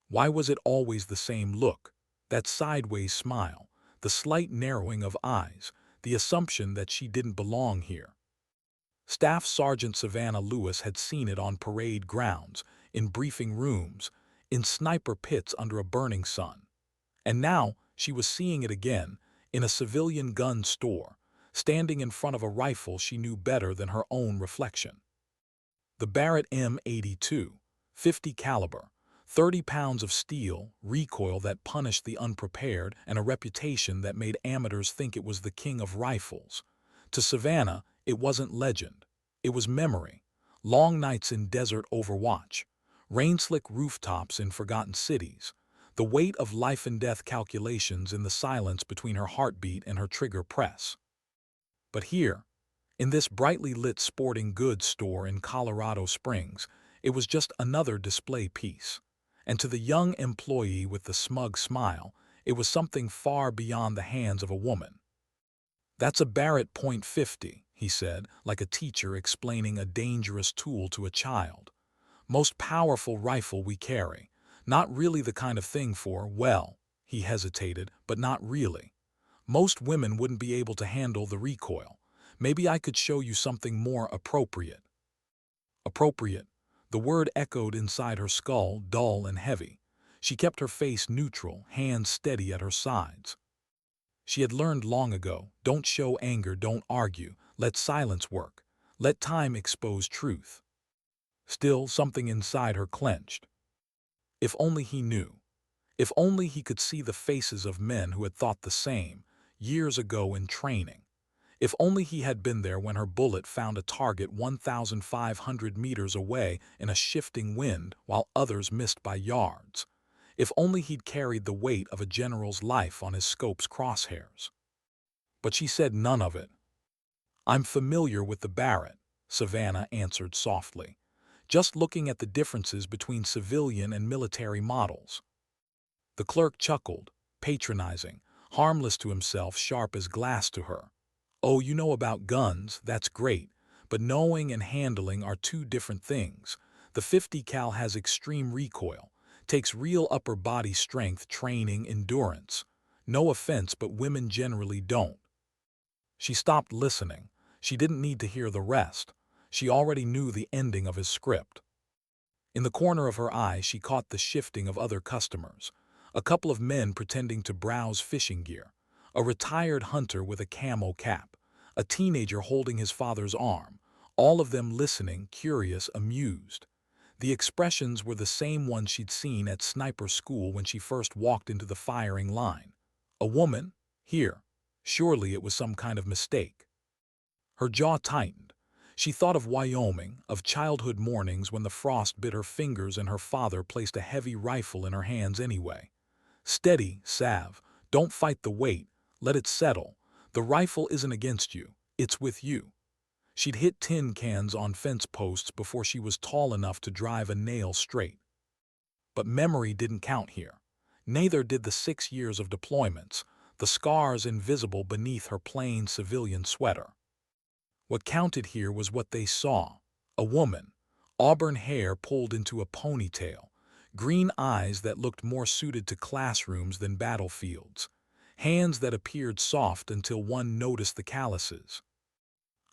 Why was it always the same look, that sideways smile, the slight narrowing of eyes, the assumption that she didn't belong here? Staff Sergeant Savannah Lewis had seen it on parade grounds, in briefing rooms, in sniper pits under a burning sun. And now she was seeing it again, in a civilian gun store, standing in front of a rifle she knew better than her own reflection. The Barrett M82, 50 caliber, 30 pounds of steel, recoil that punished the unprepared, and a reputation that made amateurs think it was the king of rifles. To Savannah, it wasn't legend. It was memory. Long nights in desert overwatch, rain-slick rooftops in forgotten cities, the weight of life and death calculations in the silence between her heartbeat and her trigger press. But here, in this brightly lit sporting goods store in Colorado Springs, it was just another display piece. And to the young employee with the smug smile, it was something far beyond the hands of a woman. "That's a Barrett .50, he said, like a teacher explaining a dangerous tool to a child. "Most powerful rifle we carry. Not really the kind of thing for, well," he hesitated, "but not really. Most women wouldn't be able to handle the recoil. Maybe I could show you something more appropriate." Appropriate. The word echoed inside her skull, dull and heavy. She kept her face neutral, hands steady at her sides. She had learned long ago, don't show anger, don't argue, let silence work, let time expose truth. Still, something inside her clenched. If only he knew. If only he could see the faces of men who had thought the same, years ago in training. If only he had been there when her bullet found a target 1,500 meters away in a shifting wind while others missed by yards. If only he'd carried the weight of a general's life on his scope's crosshairs. But she said none of it. "I'm familiar with the Barrett," Savannah answered softly, "just looking at the differences between civilian and military models." The clerk chuckled, patronizing, harmless to himself, sharp as glass to her. "Oh, you know about guns, that's great, but knowing and handling are two different things. The 50 cal has extreme recoil, takes real upper body strength, training, endurance. No offense, but women generally don't." She stopped listening. She didn't need to hear the rest. She already knew the ending of his script. In the corner of her eye, she caught the shifting of other customers. A couple of men pretending to browse fishing gear. A retired hunter with a camo cap. A teenager holding his father's arm. All of them listening, curious, amused. The expressions were the same ones she'd seen at sniper school when she first walked into the firing line. A woman? Here. Surely it was some kind of mistake. Her jaw tightened. She thought of Wyoming, of childhood mornings when the frost bit her fingers and her father placed a heavy rifle in her hands anyway. "Steady, Sav. Don't fight the weight. Let it settle. The rifle isn't against you. It's with you." She'd hit tin cans on fence posts before she was tall enough to drive a nail straight. But memory didn't count here. Neither did the 6 years of deployments, the scars invisible beneath her plain civilian sweater. What counted here was what they saw. A woman, auburn hair pulled into a ponytail, green eyes that looked more suited to classrooms than battlefields, hands that appeared soft until one noticed the calluses.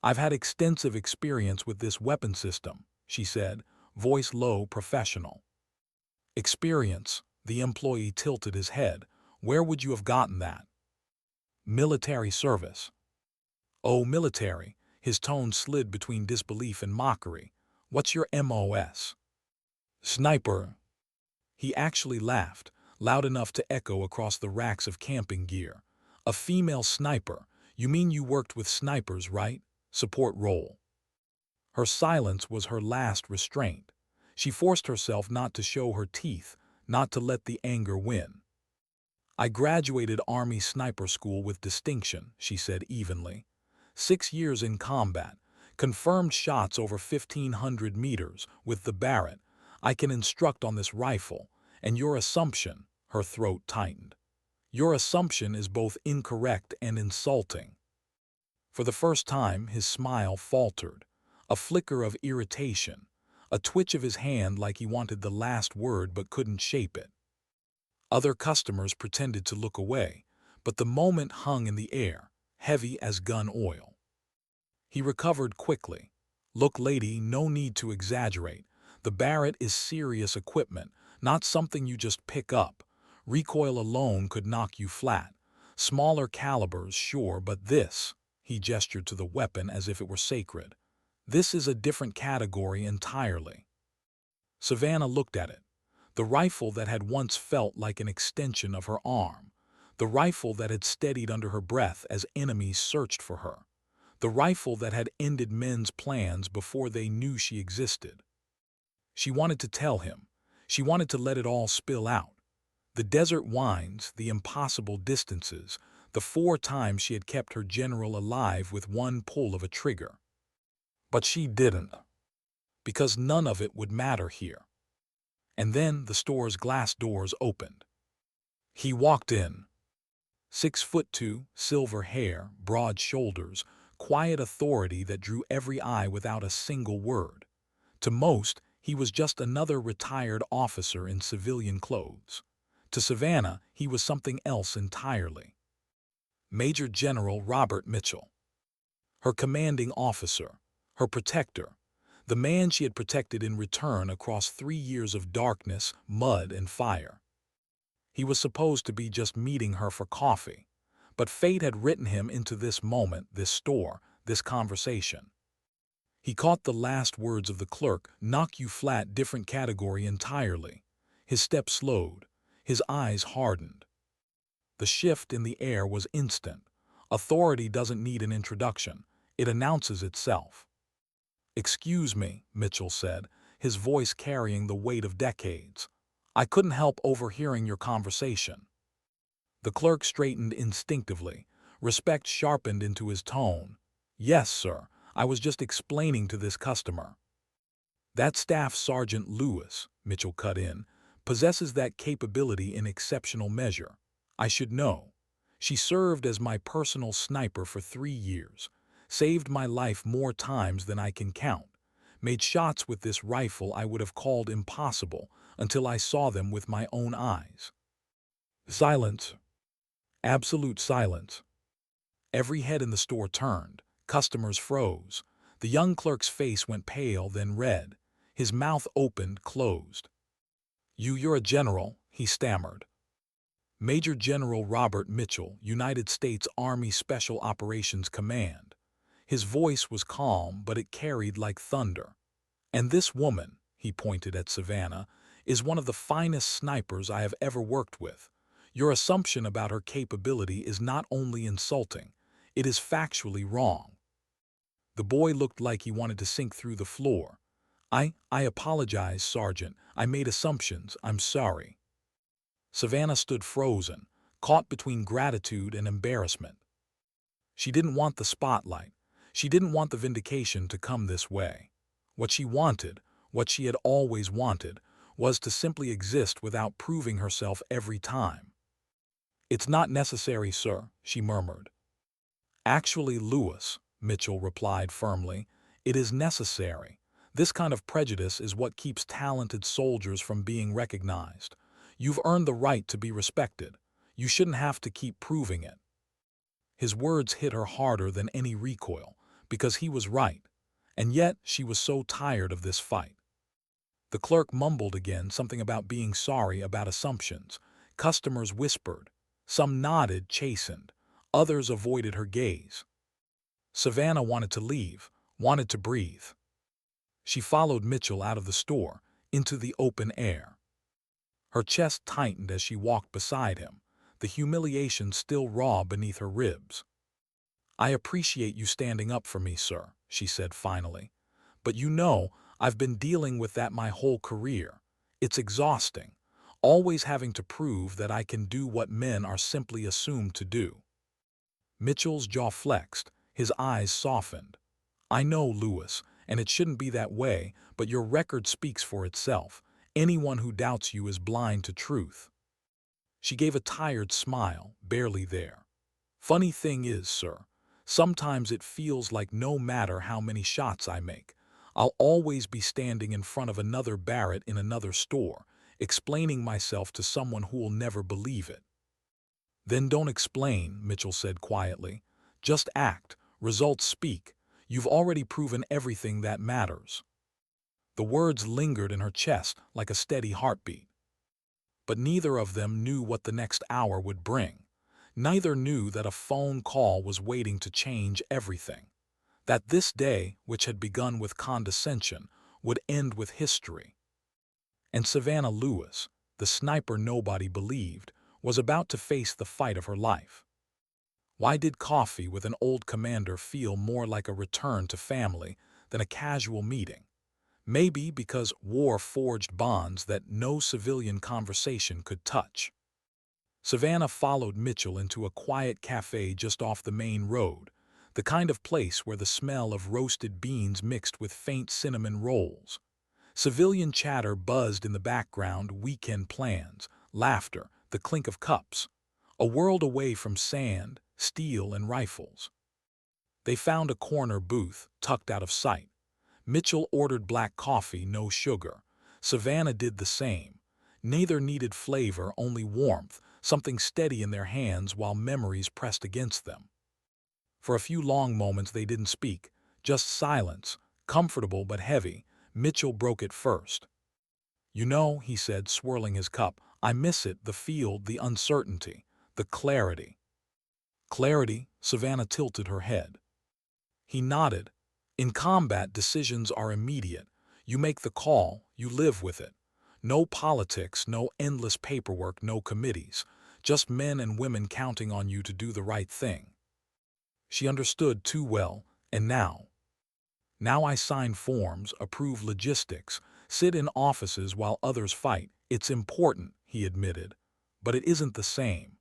"I've had extensive experience with this weapon system," she said, voice low, professional. "Experience?" The employee tilted his head. "Where would you have gotten that?" "Military service." "Oh, military." His tone slid between disbelief and mockery. "What's your MOS?" "Sniper." He actually laughed, loud enough to echo across the racks of camping gear. "A female sniper? You mean you worked with snipers, right? Support role." Her silence was her last restraint. She forced herself not to show her teeth, not to let the anger win. "I graduated Army Sniper School with distinction," she said evenly. 6 years in combat, confirmed shots over 1,500 meters with the Barrett. I can instruct on this rifle, and your assumption," her throat tightened, "your assumption is both incorrect and insulting." For the first time, his smile faltered, a flicker of irritation, a twitch of his hand like he wanted the last word but couldn't shape it. Other customers pretended to look away, but the moment hung in the air, heavy as gun oil. He recovered quickly. Look, lady, no need to exaggerate. The Barrett is serious equipment, not something you just pick up. Recoil alone could knock you flat. Smaller calibers, sure, but this, he gestured to the weapon as if it were sacred. This is a different category entirely. Savannah looked at it. The rifle that had once felt like an extension of her arm. The rifle that had steadied under her breath as enemies searched for her. The rifle that had ended men's plans before they knew she existed. She wanted to tell him. She wanted to let it all spill out. The desert winds, the impossible distances, the 4 times she had kept her general alive with one pull of a trigger. But she didn't. Because none of it would matter here. And then the store's glass doors opened. He walked in. 6'2", silver hair, broad shoulders, quiet authority that drew every eye without a single word. To most, he was just another retired officer in civilian clothes. To Savannah, he was something else entirely. Major General Robert Mitchell. Her commanding officer, her protector, the man she had protected in return across 3 years of darkness, mud, and fire. He was supposed to be just meeting her for coffee, but fate had written him into this moment, this store, this conversation. He caught the last words of the clerk, knock you flat, different category entirely. His step slowed, his eyes hardened. The shift in the air was instant. Authority doesn't need an introduction, it announces itself. "Excuse me," Mitchell said, his voice carrying the weight of decades. "I couldn't help overhearing your conversation." The clerk straightened instinctively. Respect sharpened into his tone. "Yes, sir, I was just explaining to this customer." "That Staff Sergeant Lewis," Mitchell cut in, "possesses that capability in exceptional measure. I should know. She served as my personal sniper for 3 years. Saved my life more times than I can count. Made shots with this rifle I would have called impossible until I saw them with my own eyes." Silence. Absolute silence. Every head in the store turned. Customers froze. The young clerk's face went pale, then red. His mouth opened, closed. You're a general," he stammered. "Major General Robert Mitchell, United States Army Special Operations Command." His voice was calm, but it carried like thunder. "And this woman," he pointed at Savannah, "is one of the finest snipers I have ever worked with. Your assumption about her capability is not only insulting, it is factually wrong." The boy looked like he wanted to sink through the floor. I apologize, Sergeant. I made assumptions. I'm sorry." Savannah stood frozen, caught between gratitude and embarrassment. She didn't want the spotlight. She didn't want the vindication to come this way. What she wanted, what she had always wanted, was to simply exist without proving herself every time. "It's not necessary, sir," she murmured. "Actually, Lewis," Mitchell replied firmly, "it is necessary. This kind of prejudice is what keeps talented soldiers from being recognized. You've earned the right to be respected. You shouldn't have to keep proving it." His words hit her harder than any recoil, because he was right, and yet she was so tired of this fight. The clerk mumbled again, something about being sorry about assumptions. Customers whispered. Some nodded, chastened. Others avoided her gaze. Savannah wanted to leave, wanted to breathe. She followed Mitchell out of the store, into the open air. Her chest tightened as she walked beside him, the humiliation still raw beneath her ribs. "I appreciate you standing up for me, sir," she said finally. "But you know, I've been dealing with that my whole career. It's exhausting, always having to prove that I can do what men are simply assumed to do." Mitchell's jaw flexed, his eyes softened. "I know, Lewis, and it shouldn't be that way, but your record speaks for itself. Anyone who doubts you is blind to truth." She gave a tired smile, barely there. "Funny thing is, sir, sometimes it feels like no matter how many shots I make, I'll always be standing in front of another Barrett in another store, explaining myself to someone who'll never believe it. Then don't explain, Mitchell said quietly. Just act. Results speak. You've already proven everything that matters. The words lingered in her chest like a steady heartbeat. But neither of them knew what the next hour would bring. Neither knew that a phone call was waiting to change everything. That this day, which had begun with condescension, would end with history. And Savannah Lewis, the sniper nobody believed, was about to face the fight of her life. Why did coffee with an old commander feel more like a return to family than a casual meeting? Maybe because war forged bonds that no civilian conversation could touch. Savannah followed Mitchell into a quiet cafe just off the main road, the kind of place where the smell of roasted beans mixed with faint cinnamon rolls. Civilian chatter buzzed in the background, weekend plans, laughter, the clink of cups. A world away from sand, steel, and rifles. They found a corner booth, tucked out of sight. Mitchell ordered black coffee, no sugar. Savannah did the same. Neither needed flavor, only warmth, something steady in their hands while memories pressed against them. For a few long moments they didn't speak, just silence, comfortable but heavy. Mitchell broke it first. You know, he said, swirling his cup, I miss it, the field, the uncertainty, the clarity. Clarity, Savannah tilted her head. He nodded. In combat, decisions are immediate. You make the call, you live with it. No politics, no endless paperwork, no committees. Just men and women counting on you to do the right thing. She understood too well, and now. Now I sign forms, approve logistics, sit in offices while others fight. It's important, he admitted, but it isn't the same.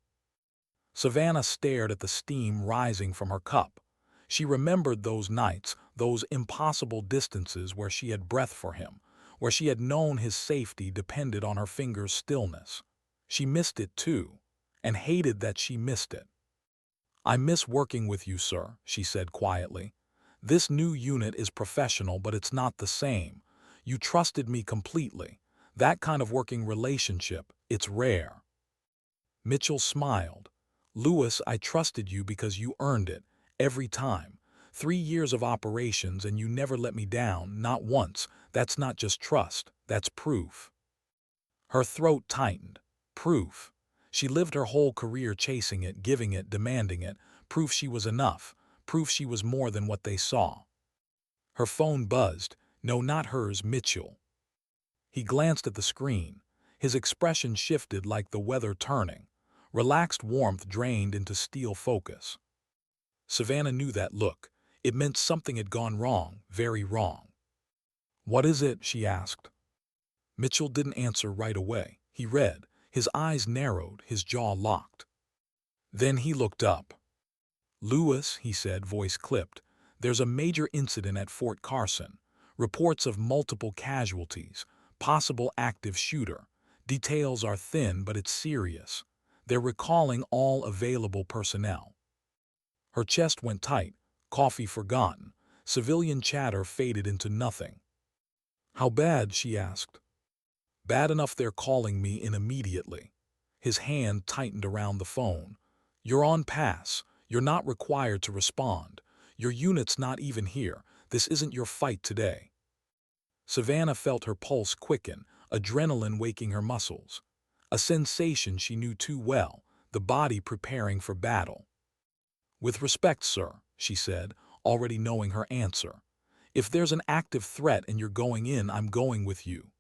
Savannah stared at the steam rising from her cup. She remembered those nights, those impossible distances where she had breath for him, where she had known his safety depended on her fingers' stillness. She missed it too, and hated that she missed it. I miss working with you, sir, she said quietly. This new unit is professional, but it's not the same. You trusted me completely. That kind of working relationship, it's rare. Mitchell smiled. Lewis, I trusted you because you earned it, every time. 3 years of operations and you never let me down, not once. That's not just trust, that's proof. Her throat tightened. Proof. She lived her whole career chasing it, giving it, demanding it. Proof she was enough. Proof she was more than what they saw. Her phone buzzed. No, not hers, Mitchell. He glanced at the screen. His expression shifted like the weather turning. Relaxed warmth drained into steel focus. Savannah knew that look. It meant something had gone wrong, very wrong. What is it? She asked. Mitchell didn't answer right away. He read. His eyes narrowed, his jaw locked. Then he looked up. Lewis, he said, voice clipped, there's a major incident at Fort Carson. Reports of multiple casualties, possible active shooter. Details are thin, but it's serious. They're recalling all available personnel. Her chest went tight, coffee forgotten. Civilian chatter faded into nothing. How bad? She asked. Bad enough they're calling me in immediately. His hand tightened around the phone. You're on pass. You're not required to respond. Your unit's not even here. This isn't your fight today. Savannah felt her pulse quicken, adrenaline waking her muscles. A sensation she knew too well, the body preparing for battle. With respect, sir, she said, already knowing her answer. If there's an active threat and you're going in, I'm going with you.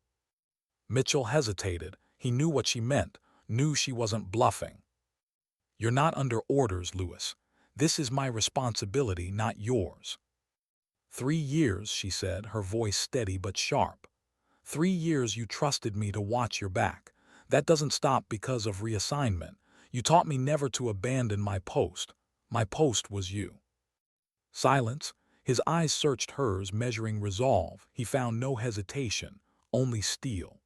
Mitchell hesitated. He knew what she meant, knew she wasn't bluffing. You're not under orders, Lewis. This is my responsibility, not yours. 3 years, she said, her voice steady but sharp. 3 years you trusted me to watch your back. That doesn't stop because of reassignment. You taught me never to abandon my post. My post was you. Silence. His eyes searched hers, measuring resolve. He found no hesitation, only steel.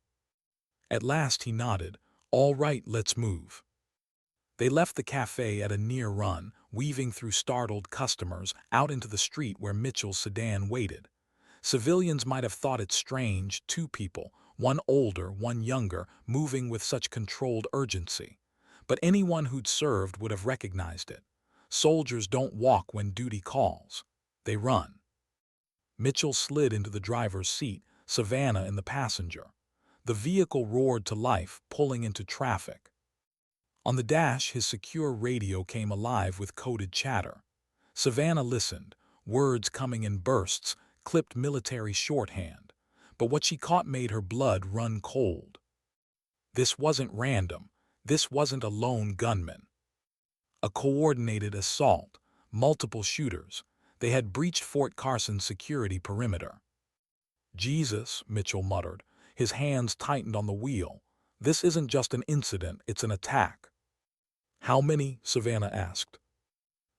At last he nodded. All right, let's move. They left the cafe at a near run, weaving through startled customers, out into the street where Mitchell's sedan waited. Civilians might have thought it strange, 2 people, one older, one younger, moving with such controlled urgency. But anyone who'd served would have recognized it. Soldiers don't walk when duty calls. They run. Mitchell slid into the driver's seat, Savannah in the passenger. The vehicle roared to life, pulling into traffic. On the dash, his secure radio came alive with coded chatter. Savannah listened, words coming in bursts, clipped military shorthand. But what she caught made her blood run cold. This wasn't random. This wasn't a lone gunman. A coordinated assault, multiple shooters. They had breached Fort Carson's security perimeter. Jesus, Mitchell muttered, his hands tightened on the wheel. This isn't just an incident, it's an attack. How many? Savannah asked.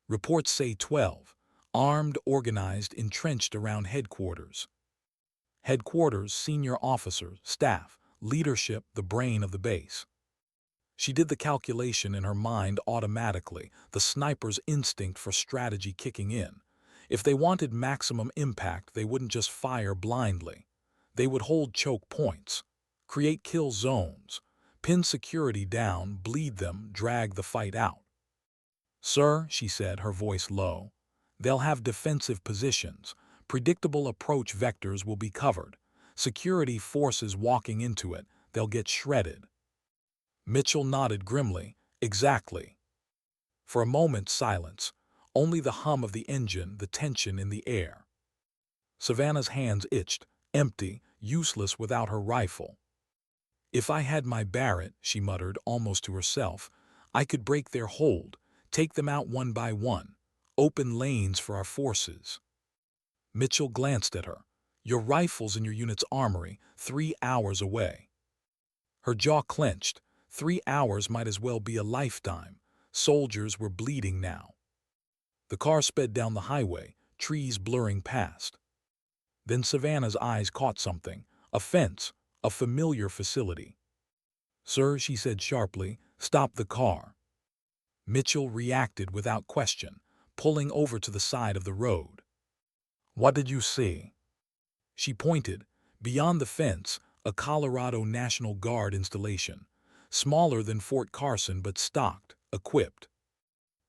Reports say 12. Armed, organized, entrenched around headquarters. Headquarters, senior officers, staff, leadership, the brain of the base. She did the calculation in her mind automatically, the sniper's instinct for strategy kicking in. If they wanted maximum impact, they wouldn't just fire blindly. They would hold choke points, create kill zones, pin security down, bleed them, drag the fight out. Sir, she said, her voice low, they'll have defensive positions. Predictable approach vectors will be covered. Security forces walking into it, they'll get shredded. Mitchell nodded grimly. Exactly. For a moment, silence. Only the hum of the engine, the tension in the air. Savannah's hands itched, empty, useless without her rifle. If I had my Barrett, she muttered, almost to herself, I could break their hold, take them out one by one, open lanes for our forces. Mitchell glanced at her. Your rifle's in your unit's armory, 3 hours away. Her jaw clenched. 3 hours might as well be a lifetime. Soldiers were bleeding now. The car sped down the highway, trees blurring past. Then Savannah's eyes caught something, a fence, a familiar facility. Sir, she said sharply, stop the car. Mitchell reacted without question, pulling over to the side of the road. What did you see? She pointed. Beyond the fence, a Colorado National Guard installation, smaller than Fort Carson but stocked, equipped.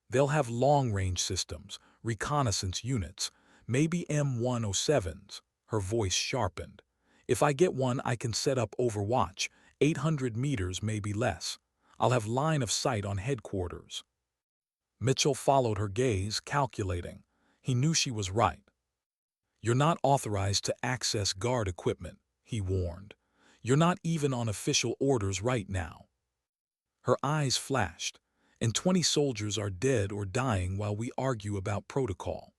They'll have long-range systems, reconnaissance units, maybe M107s. Her voice sharpened. If I get one, I can set up Overwatch, 800 meters, maybe less. I'll have line of sight on headquarters. Mitchell followed her gaze, calculating. He knew she was right. You're not authorized to access guard equipment, he warned. You're not even on official orders right now. Her eyes flashed. And 20 soldiers are dead or dying while we argue about protocol.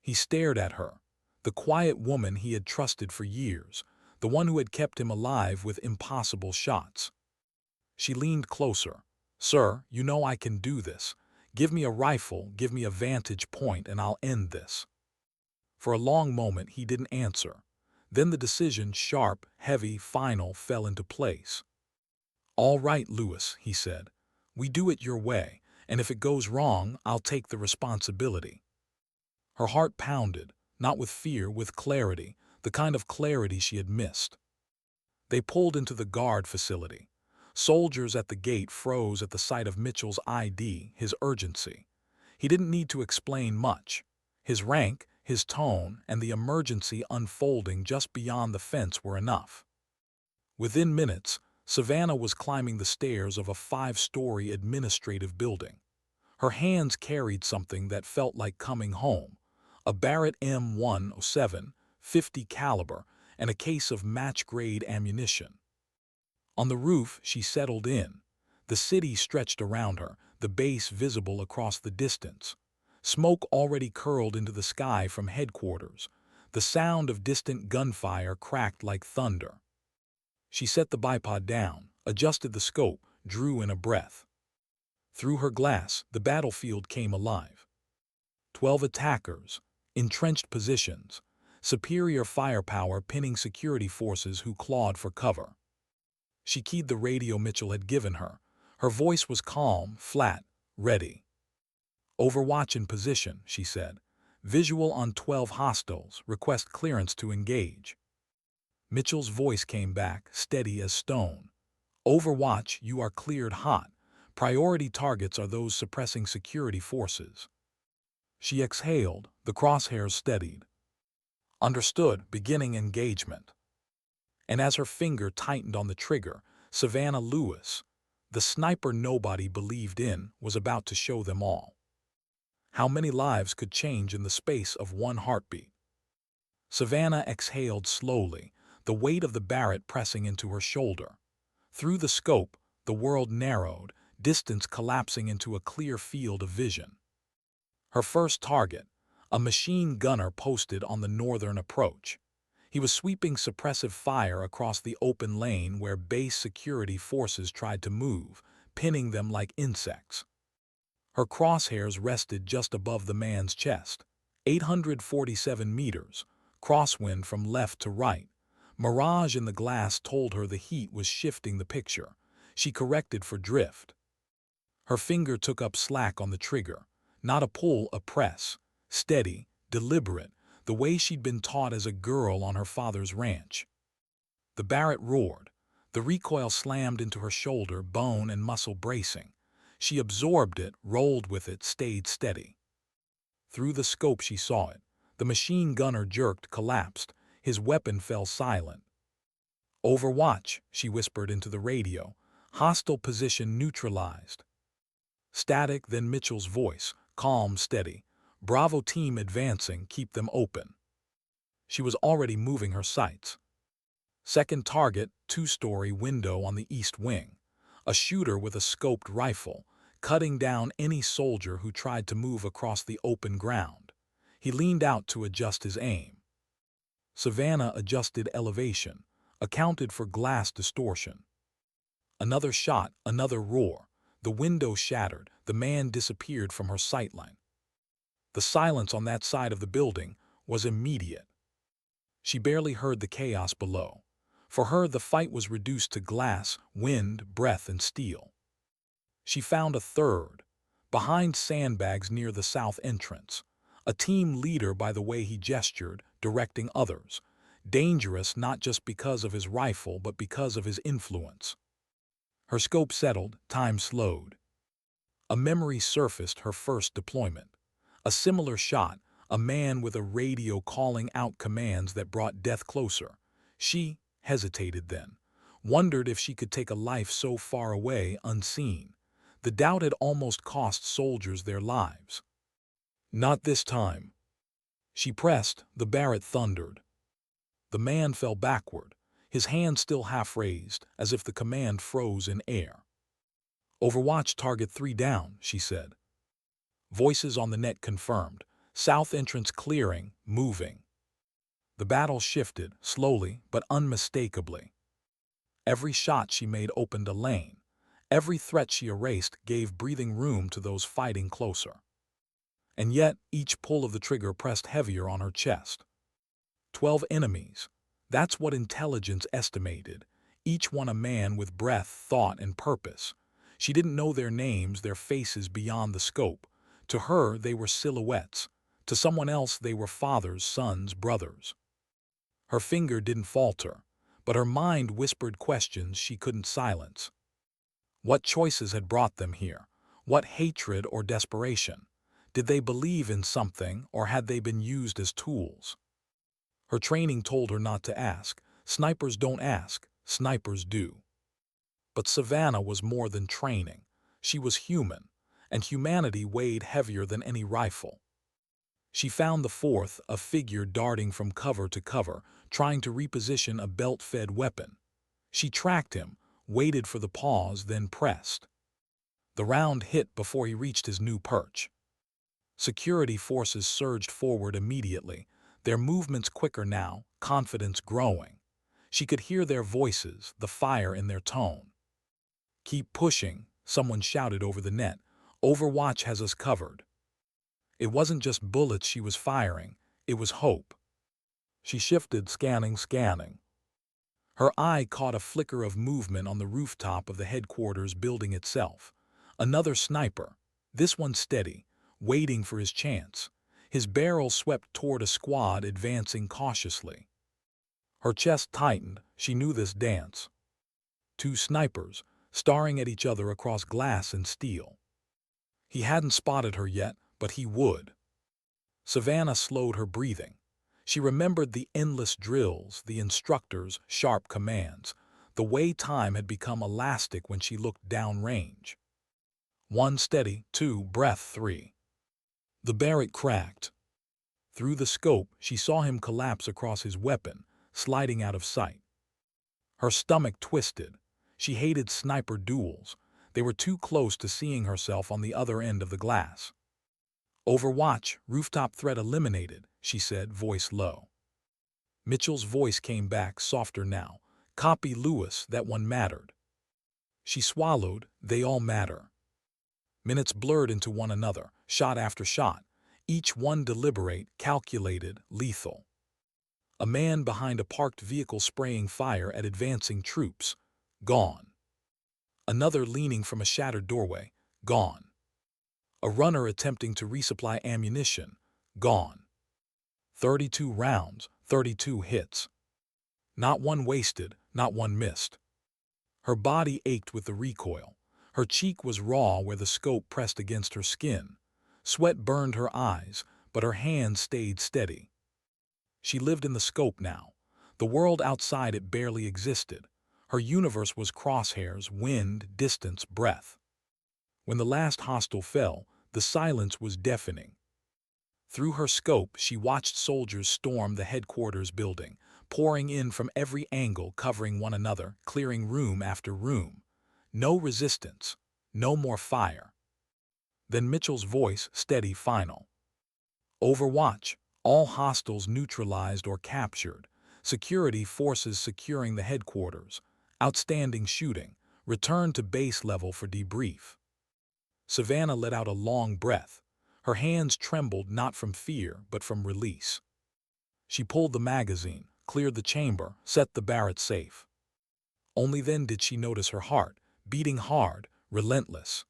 He stared at her, the quiet woman he had trusted for years, the one who had kept him alive with impossible shots. She leaned closer. Sir, you know I can do this. Give me a rifle, give me a vantage point, and I'll end this. For a long moment he didn't answer. Then the decision, sharp, heavy, final, fell into place. All right, Lewis, he said. We do it your way, and if it goes wrong, I'll take the responsibility. Her heart pounded, not with fear, with clarity, the kind of clarity she had missed. They pulled into the guard facility. Soldiers at the gate froze at the sight of Mitchell's ID, his urgency. He didn't need to explain much. His rank, his tone, and the emergency unfolding just beyond the fence were enough. Within minutes, Savannah was climbing the stairs of a 5-story administrative building. Her hands carried something that felt like coming home, a Barrett M107, 50 caliber, and a case of match-grade ammunition. On the roof, she settled in. The city stretched around her, the base visible across the distance. Smoke already curled into the sky from headquarters. The sound of distant gunfire cracked like thunder. She set the bipod down, adjusted the scope, drew in a breath. Through her glass, the battlefield came alive. 12 attackers, entrenched positions, superior firepower pinning security forces who clawed for cover. She keyed the radio Mitchell had given her. Her voice was calm, flat, ready. Overwatch in position, she said. Visual on 12 hostiles, request clearance to engage. Mitchell's voice came back, steady as stone. Overwatch, you are cleared hot. Priority targets are those suppressing security forces. She exhaled, the crosshairs steadied. Understood, beginning engagement. And as her finger tightened on the trigger, Savannah Lewis, the sniper nobody believed in, was about to show them all. How many lives could change in the space of one heartbeat? Savannah exhaled slowly, the weight of the Barrett pressing into her shoulder. Through the scope, the world narrowed, distance collapsing into a clear field of vision. Her first target, a machine gunner posted on the northern approach. He was sweeping suppressive fire across the open lane where base security forces tried to move, pinning them like insects. Her crosshairs rested just above the man's chest. 847 meters, crosswind from left to right. Mirage in the glass told her the heat was shifting the picture. She corrected for drift. Her finger took up slack on the trigger. Not a pull, a press. Steady, deliberate, the way she'd been taught as a girl on her father's ranch. The Barrett roared. The recoil slammed into her shoulder, bone and muscle bracing. She absorbed it, rolled with it, stayed steady. Through the scope she saw it. The machine gunner jerked, collapsed. His weapon fell silent. Overwatch, she whispered into the radio. Hostile position neutralized. Static, then Mitchell's voice, calm, steady. Bravo team advancing, keep them open. She was already moving her sights. Second target, two-story window on the east wing. A shooter with a scoped rifle, cutting down any soldier who tried to move across the open ground. He leaned out to adjust his aim. Savannah adjusted elevation, accounted for glass distortion. Another shot, another roar. The window shattered, the man disappeared from her sightline. The silence on that side of the building was immediate. She barely heard the chaos below. For her, the fight was reduced to glass, wind, breath, and steel. She found a third, behind sandbags near the south entrance. A team leader by the way he gestured, directing others. Dangerous not just because of his rifle, but because of his influence. Her scope settled, time slowed. A memory surfaced, her first deployment. A similar shot, a man with a radio calling out commands that brought death closer. She hesitated then, wondered if she could take a life so far away, unseen. The doubt had almost cost soldiers their lives. Not this time. She pressed, the Barrett thundered. The man fell backward, his hand still half raised, as if the command froze in air. Overwatch target 3 down, she said. Voices on the net confirmed. South entrance clearing, moving. The battle shifted, slowly but unmistakably. Every shot she made opened a lane. Every threat she erased gave breathing room to those fighting closer. And yet, each pull of the trigger pressed heavier on her chest. 12 enemies. That's what intelligence estimated. Each one a man with breath, thought, and purpose. She didn't know their names, their faces beyond the scope. To her, they were silhouettes. To someone else, they were fathers, sons, brothers. Her finger didn't falter, but her mind whispered questions she couldn't silence. What choices had brought them here? What hatred or desperation? Did they believe in something, or had they been used as tools? Her training told her not to ask. Snipers don't ask, snipers do. But Savannah was more than training. She was human, and humanity weighed heavier than any rifle. She found the fourth, a figure darting from cover to cover, trying to reposition a belt-fed weapon. She tracked him, waited for the pause, then pressed. The round hit before he reached his new perch. Security forces surged forward immediately, their movements quicker now, confidence growing. She could hear their voices, the fire in their tone. "Keep pushing," someone shouted over the net. "Overwatch has us covered." It wasn't just bullets she was firing, it was hope. She shifted, scanning. Her eye caught a flicker of movement on the rooftop of the headquarters building itself. Another sniper, this one steady, waiting for his chance. His barrel swept toward a squad advancing cautiously. Her chest tightened. She knew this dance. Two snipers, staring at each other across glass and steel. He hadn't spotted her yet, but he would. Savannah slowed her breathing. She remembered the endless drills, the instructors' sharp commands, the way time had become elastic when she looked downrange. 1 steady, 2 breath, 3. The Barrett cracked. Through the scope, she saw him collapse across his weapon, sliding out of sight. Her stomach twisted. She hated sniper duels. They were too close to seeing herself on the other end of the glass. "Overwatch, rooftop threat eliminated," she said, voice low. Mitchell's voice came back, softer now. "Copy, Lewis, that one mattered." She swallowed. They all matter. Minutes blurred into one another, shot after shot, each one deliberate, calculated, lethal. A man behind a parked vehicle spraying fire at advancing troops. Gone. Another leaning from a shattered doorway. Gone. A runner attempting to resupply ammunition. Gone. 32 rounds, 32 hits. Not one wasted, not one missed. Her body ached with the recoil. Her cheek was raw where the scope pressed against her skin. Sweat burned her eyes, but her hands stayed steady. She lived in the scope now. The world outside it barely existed. Her universe was crosshairs, wind, distance, breath. When the last hostile fell, the silence was deafening. Through her scope, she watched soldiers storm the headquarters building, pouring in from every angle, covering one another, clearing room after room. No resistance, no more fire. Then Mitchell's voice, steady, final. "Overwatch, all hostiles neutralized or captured. Security forces securing the headquarters. Outstanding shooting. Return to base level for debrief." Savannah let out a long breath. Her hands trembled not from fear, but from release. She pulled the magazine, cleared the chamber, set the Barrett safe. Only then did she notice her heart, beating hard, relentless.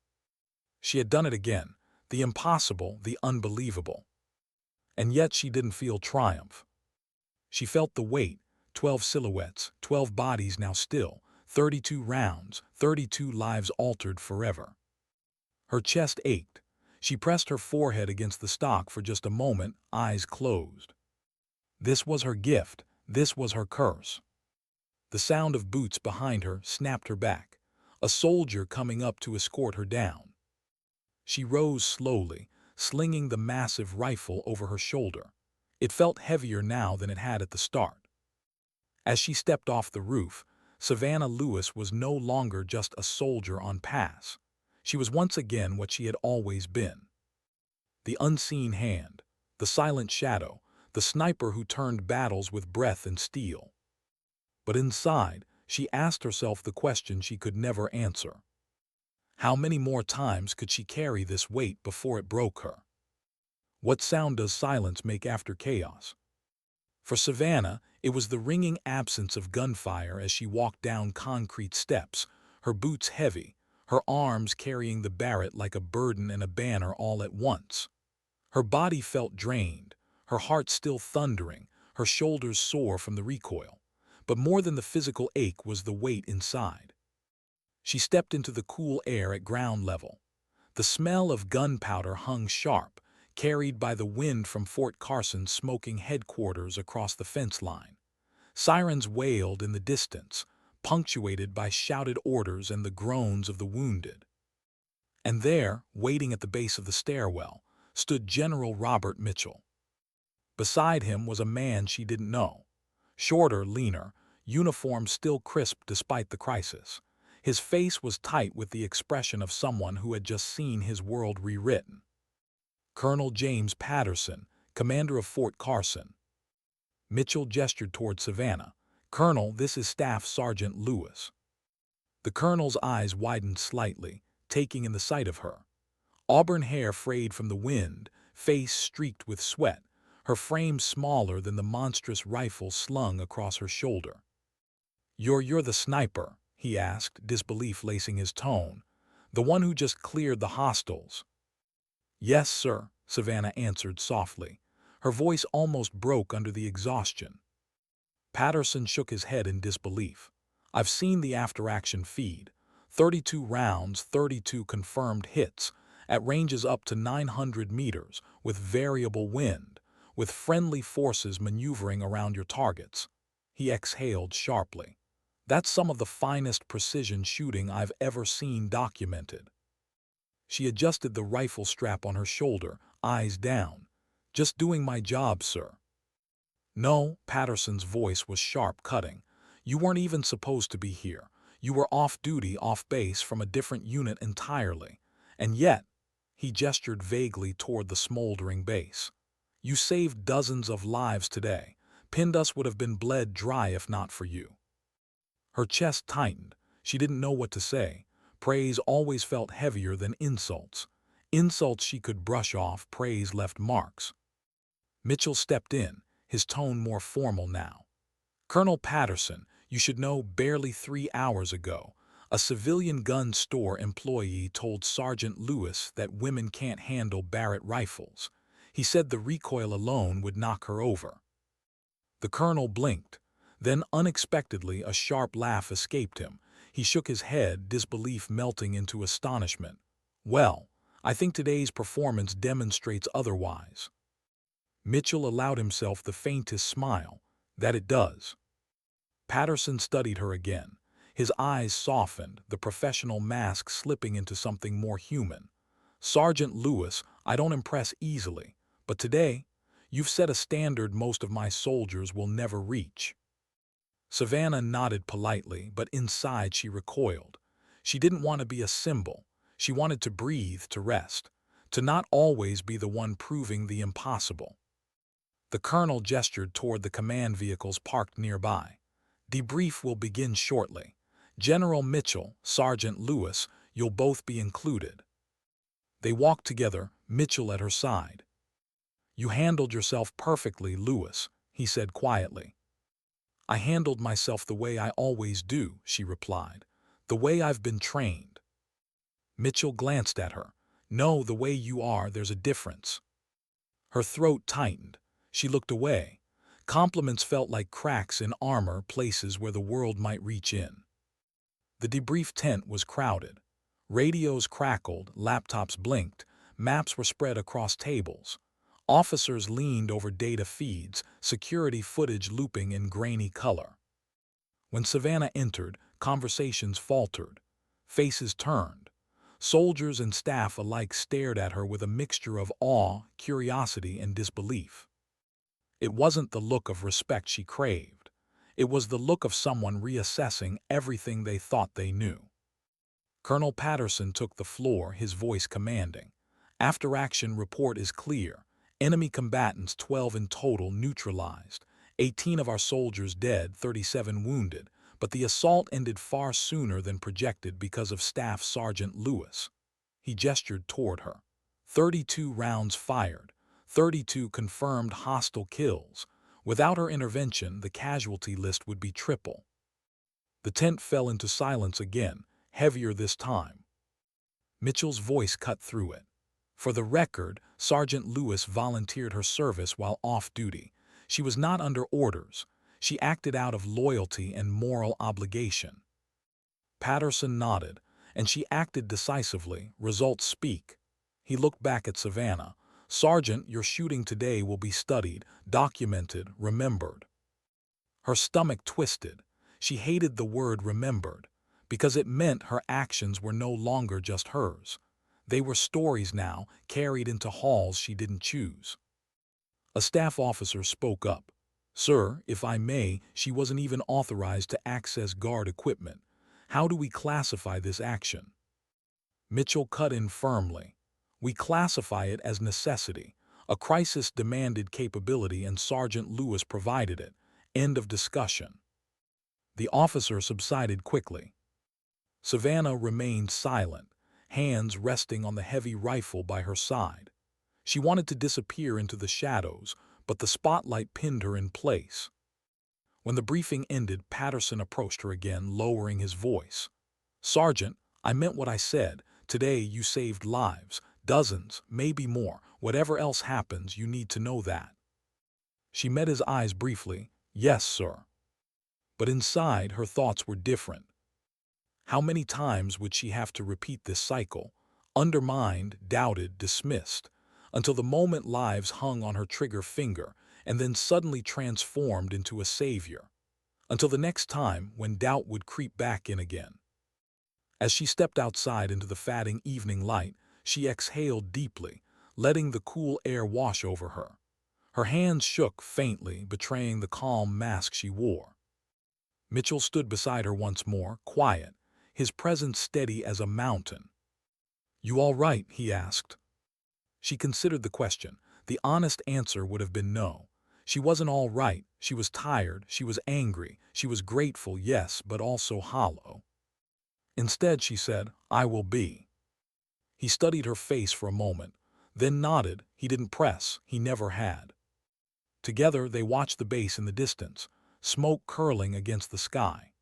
She had done it again, the impossible, the unbelievable. And yet she didn't feel triumph. She felt the weight, 12 silhouettes, 12 bodies now still, 32 rounds, 32 lives altered forever. Her chest ached. She pressed her forehead against the stock for just a moment, eyes closed. This was her gift, this was her curse. The sound of boots behind her snapped her back. A soldier coming up to escort her down. She rose slowly, slinging the massive rifle over her shoulder. It felt heavier now than it had at the start. As she stepped off the roof, Savannah Lewis was no longer just a soldier on pass. She was once again what she had always been. The unseen hand, the silent shadow, the sniper who turned battles with breath and steel. But inside, she asked herself the question she could never answer. How many more times could she carry this weight before it broke her? What sound does silence make after chaos? For Savannah, it was the ringing absence of gunfire as she walked down concrete steps, her boots heavy, her arms carrying the Barrett like a burden and a banner all at once. Her body felt drained, her heart still thundering, her shoulders sore from the recoil. But more than the physical ache was the weight inside. She stepped into the cool air at ground level. The smell of gunpowder hung sharp, carried by the wind from Fort Carson's smoking headquarters across the fence line. Sirens wailed in the distance, punctuated by shouted orders and the groans of the wounded. And there, waiting at the base of the stairwell, stood General Robert Mitchell. Beside him was a man she didn't know. Shorter, leaner, uniform still crisp despite the crisis. His face was tight with the expression of someone who had just seen his world rewritten. Colonel James Patterson, commander of Fort Carson. Mitchell gestured toward Savannah. "Colonel, this is Staff Sergeant Lewis." The colonel's eyes widened slightly, taking in the sight of her. Auburn hair frayed from the wind, face streaked with sweat, her frame smaller than the monstrous rifle slung across her shoulder. You're the sniper," he asked, disbelief lacing his tone. "The one who just cleared the hostiles." "Yes, sir," Savannah answered softly. Her voice almost broke under the exhaustion. Patterson shook his head in disbelief. I've seen the after-action feed. 32 rounds, 32 confirmed hits, at ranges up to 900 meters, with variable wind, with friendly forces maneuvering around your targets. He exhaled sharply. That's some of the finest precision shooting I've ever seen documented. She adjusted the rifle strap on her shoulder, eyes down. Just doing my job, sir. No, Patterson's voice was sharp cutting. You weren't even supposed to be here. You were off duty, off base from a different unit entirely. And yet, he gestured vaguely toward the smoldering base. You saved dozens of lives today. Pindus would have been bled dry if not for you. Her chest tightened. She didn't know what to say. Praise always felt heavier than insults. Insults she could brush off, praise left marks. Mitchell stepped in, his tone more formal now. Colonel Patterson, you should know barely 3 hours ago, a civilian gun store employee told Sergeant Lewis that women can't handle Barrett rifles. He said the recoil alone would knock her over. The colonel blinked. Then unexpectedly a sharp laugh escaped him. He shook his head, disbelief melting into astonishment. Well, I think today's performance demonstrates otherwise. Mitchell allowed himself the faintest smile. That it does. Patterson studied her again. His eyes softened, the professional mask slipping into something more human. Sergeant Lewis, I don't impress easily, but today, you've set a standard most of my soldiers will never reach. Savannah nodded politely, but inside she recoiled. She didn't want to be a symbol. She wanted to breathe, to rest, to not always be the one proving the impossible. The colonel gestured toward the command vehicles parked nearby. Debrief will begin shortly. General Mitchell, Sergeant Lewis, you'll both be included. They walked together, Mitchell at her side. You handled yourself perfectly, Lewis, he said quietly. I handled myself the way I always do, she replied. The way I've been trained. Mitchell glanced at her. No, the way you are, there's a difference. Her throat tightened. She looked away. Compliments felt like cracks in armor, places where the world might reach in. The debrief tent was crowded. Radios crackled, laptops blinked, maps were spread across tables. Officers leaned over data feeds, security footage looping in grainy color. When Savannah entered, conversations faltered. Faces turned. Soldiers and staff alike stared at her with a mixture of awe, curiosity, and disbelief. It wasn't the look of respect she craved. It was the look of someone reassessing everything they thought they knew. Colonel Patterson took the floor, his voice commanding. After-action report is clear. Enemy combatants 12 in total neutralized. 18 of our soldiers dead, 37 wounded, but the assault ended far sooner than projected because of Staff Sergeant Lewis. He gestured toward her. 32 rounds fired. 32 confirmed hostile kills. Without her intervention, the casualty list would be triple. The tent fell into silence again, heavier this time. Mitchell's voice cut through it. For the record, Sergeant Lewis volunteered her service while off duty. She was not under orders. She acted out of loyalty and moral obligation. Patterson nodded, and she acted decisively. Results speak. He looked back at Savannah. Sergeant, your shooting today will be studied, documented, remembered. Her stomach twisted. She hated the word remembered, because it meant her actions were no longer just hers. They were stories now, carried into halls she didn't choose. A staff officer spoke up. Sir, if I may, she wasn't even authorized to access guard equipment. How do we classify this action? Mitchell cut in firmly. We classify it as necessity. A crisis demanded capability and Sergeant Lewis provided it. End of discussion. The officer subsided quickly. Savannah remained silent, hands resting on the heavy rifle by her side. She wanted to disappear into the shadows, but the spotlight pinned her in place. When the briefing ended, Patterson approached her again, lowering his voice. Sergeant, I meant what I said. Today you saved lives, dozens, maybe more. Whatever else happens, you need to know that. She met his eyes briefly. Yes, sir. But inside, her thoughts were different. How many times would she have to repeat this cycle, undermined, doubted, dismissed, until the moment lives hung on her trigger finger and then suddenly transformed into a savior, until the next time when doubt would creep back in again. As she stepped outside into the fading evening light, she exhaled deeply, letting the cool air wash over her. Her hands shook faintly, betraying the calm mask she wore. Mitchell stood beside her once more, quiet, his presence steady as a mountain. "You all right?" he asked. She considered the question. The honest answer would have been no. She wasn't all right. She was tired. She was angry. She was grateful, yes, but also hollow. Instead, she said, "I will be." He studied her face for a moment, then nodded. He didn't press. He never had. Together, they watched the base in the distance, smoke curling against the sky.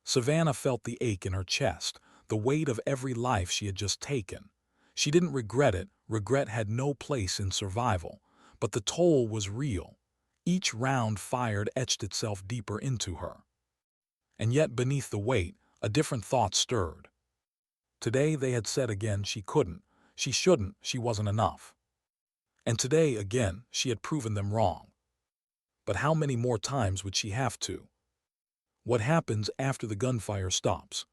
Savannah felt the ache in her chest, the weight of every life she had just taken. She didn't regret it. Regret had no place in survival. But the toll was real. Each round fired etched itself deeper into her. And yet beneath the weight, a different thought stirred. Today they had said again she couldn't, she shouldn't, she wasn't enough. And today again she had proven them wrong. But how many more times would she have to? What happens after the gunfire stops?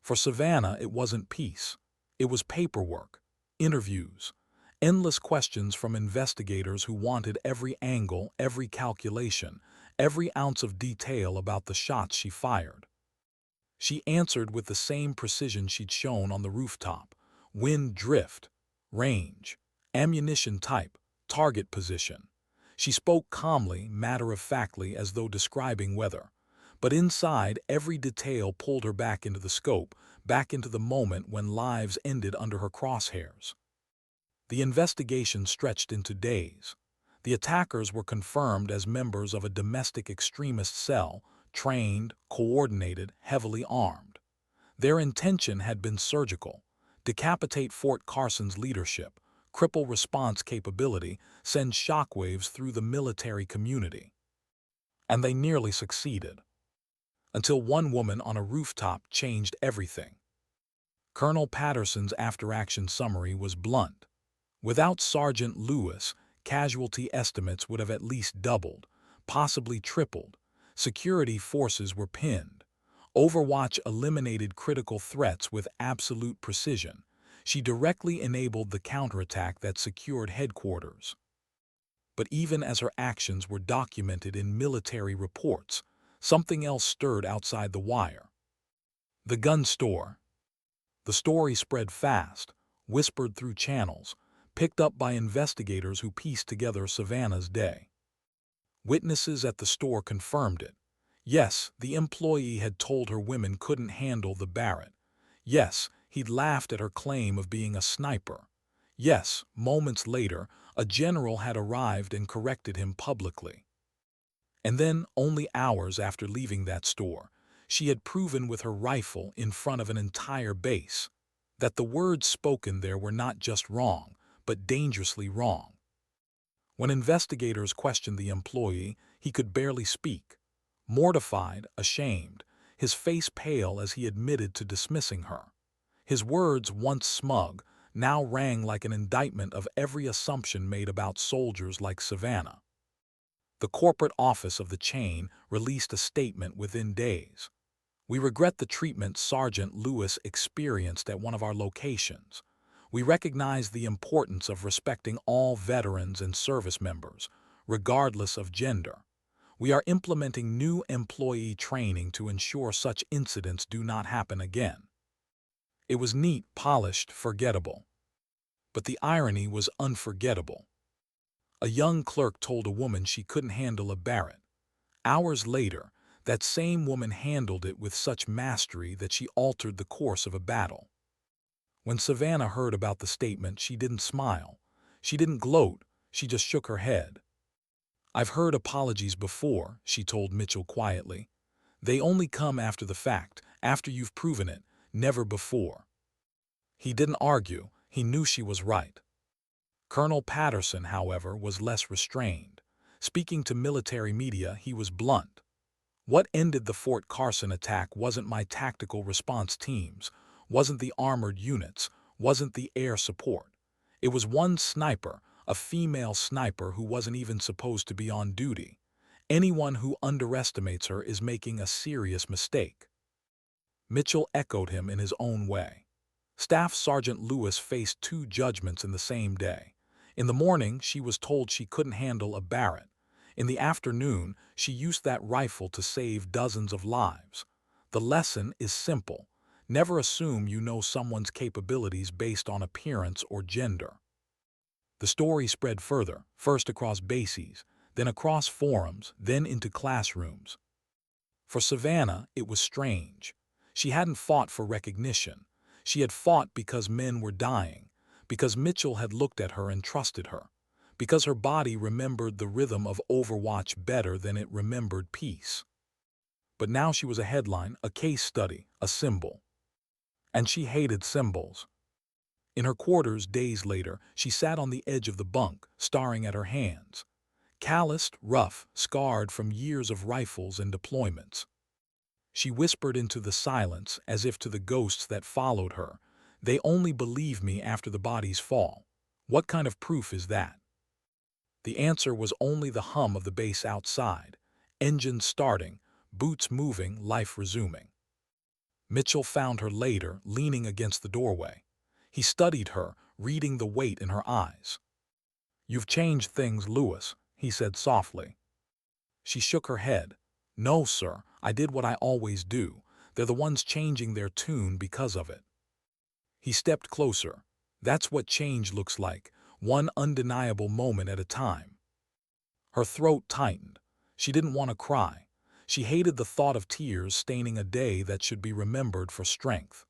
For Savannah, it wasn't peace. It was paperwork, interviews, endless questions from investigators who wanted every angle, every calculation, every ounce of detail about the shots she fired. She answered with the same precision she'd shown on the rooftop: wind drift, range, ammunition type, target position. She spoke calmly, matter-of-factly, as though describing weather. But inside, every detail pulled her back into the scope, back into the moment when lives ended under her crosshairs. The investigation stretched into days. The attackers were confirmed as members of a domestic extremist cell, trained, coordinated, heavily armed. Their intention had been surgical: decapitate Fort Carson's leadership, cripple response capability, send shockwaves through the military community. And they nearly succeeded. Until one woman on a rooftop changed everything. Colonel Patterson's after-action summary was blunt. Without Sergeant Lewis, casualty estimates would have at least doubled, possibly tripled. Security forces were pinned. Overwatch eliminated critical threats with absolute precision. She directly enabled the counterattack that secured headquarters. But even as her actions were documented in military reports, something else stirred outside the wire. The gun store. The story spread fast, whispered through channels, picked up by investigators who pieced together Savannah's day. Witnesses at the store confirmed it. Yes, the employee had told her women couldn't handle the Barrett. Yes, he'd laughed at her claim of being a sniper. Yes, moments later, a general had arrived and corrected him publicly. And then, only hours after leaving that store, she had proven with her rifle in front of an entire base that the words spoken there were not just wrong, but dangerously wrong. When investigators questioned the employee, he could barely speak. Mortified, ashamed, his face pale as he admitted to dismissing her. His words, once smug, now rang like an indictment of every assumption made about soldiers like Savannah. The corporate office of the chain released a statement within days. "We regret the treatment Sergeant Lewis experienced at one of our locations. We recognize the importance of respecting all veterans and service members, regardless of gender. We are implementing new employee training to ensure such incidents do not happen again." It was neat, polished, forgettable. But the irony was unforgettable. A young clerk told a woman she couldn't handle a Barrett. Hours later, that same woman handled it with such mastery that she altered the course of a battle. When Savannah heard about the statement, she didn't smile. She didn't gloat. She just shook her head. "I've heard apologies before," she told Mitchell quietly. "They only come after the fact, after you've proven it, never before." He didn't argue. He knew she was right. Colonel Patterson, however, was less restrained. Speaking to military media, he was blunt. What ended the Fort Carson attack wasn't my tactical response teams, wasn't the armored units, wasn't the air support. It was one sniper, a female sniper who wasn't even supposed to be on duty. Anyone who underestimates her is making a serious mistake. Mitchell echoed him in his own way. Staff Sergeant Lewis faced two judgments in the same day. In the morning, she was told she couldn't handle a Barrett. In the afternoon, she used that rifle to save dozens of lives. The lesson is simple. Never assume you know someone's capabilities based on appearance or gender. The story spread further, first across bases, then across forums, then into classrooms. For Savannah, it was strange. She hadn't fought for recognition. She had fought because men were dying, because Mitchell had looked at her and trusted her, because her body remembered the rhythm of Overwatch better than it remembered peace. But now she was a headline, a case study, a symbol. And she hated symbols. In her quarters days later, she sat on the edge of the bunk, staring at her hands. Calloused, rough, scarred from years of rifles and deployments. She whispered into the silence as if to the ghosts that followed her, "They only believe me after the bodies fall. What kind of proof is that?" The answer was only the hum of the base outside, engines starting, boots moving, life resuming. Mitchell found her later, leaning against the doorway. He studied her, reading the weight in her eyes. "You've changed things, Lewis," he said softly. She shook her head. "No, sir, I did what I always do. They're the ones changing their tune because of it." He stepped closer. "That's what change looks like, one undeniable moment at a time." Her throat tightened. She didn't want to cry. She hated the thought of tears staining a day that should be remembered for strength.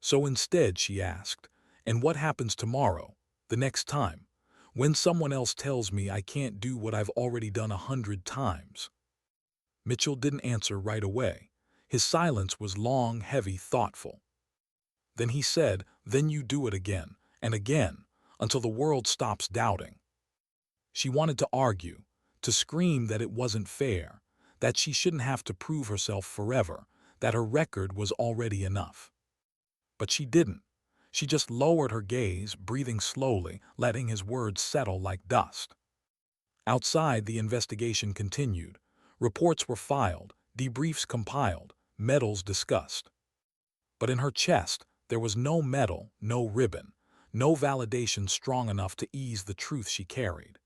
So instead, she asked, "And what happens tomorrow, the next time, when someone else tells me I can't do what I've already done 100 times?" Mitchell didn't answer right away. His silence was long, heavy, thoughtful. Then he said, "Then you do it again, and again, until the world stops doubting." She wanted to argue, to scream that it wasn't fair, that she shouldn't have to prove herself forever, that her record was already enough. But she didn't. She just lowered her gaze, breathing slowly, letting his words settle like dust. Outside, the investigation continued. Reports were filed, debriefs compiled, medals discussed. But in her chest, there was no medal, no ribbon, no validation strong enough to ease the truth she carried.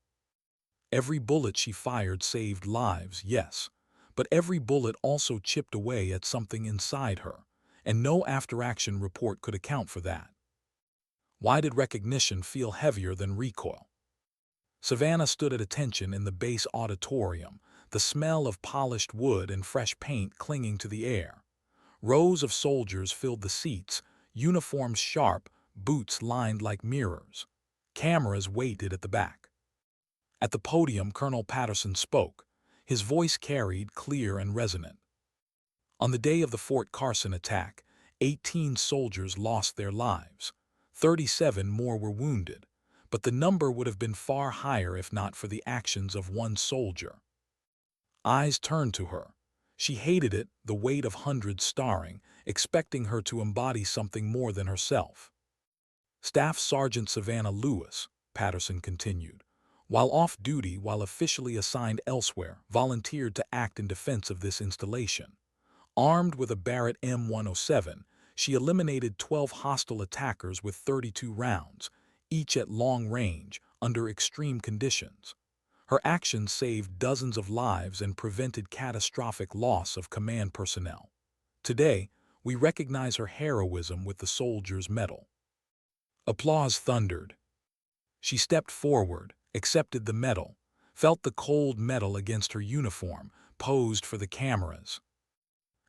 Every bullet she fired saved lives, yes, but every bullet also chipped away at something inside her, and no after-action report could account for that. Why did recognition feel heavier than recoil? Savannah stood at attention in the base auditorium, the smell of polished wood and fresh paint clinging to the air. Rows of soldiers filled the seats, uniforms sharp, boots lined like mirrors. Cameras waited at the back. At the podium, Colonel Patterson spoke. His voice carried, clear and resonant. On the day of the Fort Carson attack, 18 soldiers lost their lives. 37 more were wounded, but the number would have been far higher if not for the actions of one soldier. Eyes turned to her. She hated it, the weight of hundreds starring, expecting her to embody something more than herself. Staff Sergeant Savannah Lewis, Patterson continued, while off duty, while officially assigned elsewhere, volunteered to act in defense of this installation. Armed with a Barrett M107, she eliminated 12 hostile attackers with 32 rounds, each at long range, under extreme conditions. Her actions saved dozens of lives and prevented catastrophic loss of command personnel. Today, we recognize her heroism with the Soldier's Medal. Applause thundered. She stepped forward, accepted the medal, felt the cold metal against her uniform, posed for the cameras.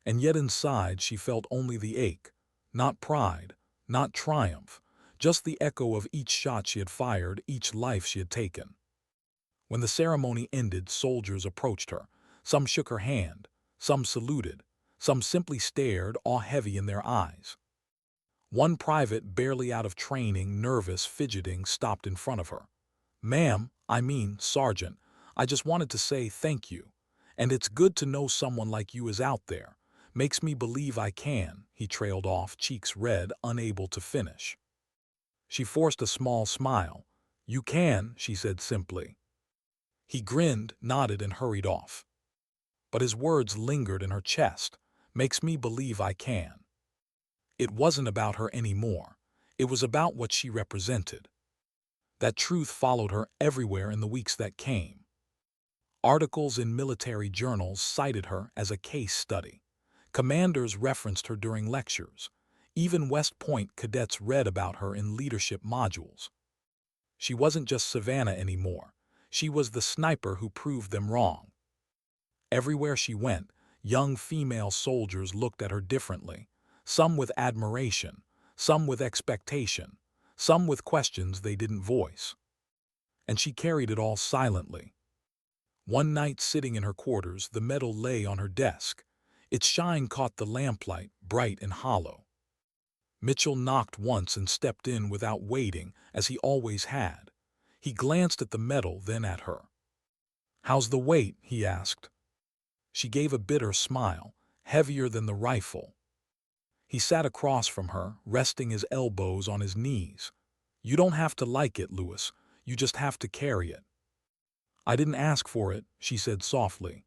And yet inside she felt only the ache, not pride, not triumph, just the echo of each shot she had fired, each life she had taken. When the ceremony ended, soldiers approached her. Some shook her hand, some saluted, some simply stared, awe heavy in their eyes. One private, barely out of training, nervous, fidgeting, stopped in front of her. "Ma'am, Sergeant, I just wanted to say thank you. And it's good to know someone like you is out there. Makes me believe I can, he trailed off, cheeks red, unable to finish. She forced a small smile. You can, she said simply. He grinned, nodded, and hurried off. But his words lingered in her chest. Makes me believe I can. It wasn't about her anymore. It was about what she represented. That truth followed her everywhere in the weeks that came. Articles in military journals cited her as a case study. Commanders referenced her during lectures. Even West Point cadets read about her in leadership modules. She wasn't just Savannah anymore. She was the sniper who proved them wrong. Everywhere she went, young female soldiers looked at her differently, some with admiration, some with expectation, some with questions they didn't voice. And she carried it all silently. One night, sitting in her quarters, the medal lay on her desk. Its shine caught the lamplight, bright and hollow. Mitchell knocked once and stepped in without waiting, as he always had. He glanced at the medal, then at her. "How's the weight?" he asked. She gave a bitter smile, heavier than the rifle. He sat across from her, resting his elbows on his knees. "You don't have to like it, Lewis. You just have to carry it." "I didn't ask for it," she said softly.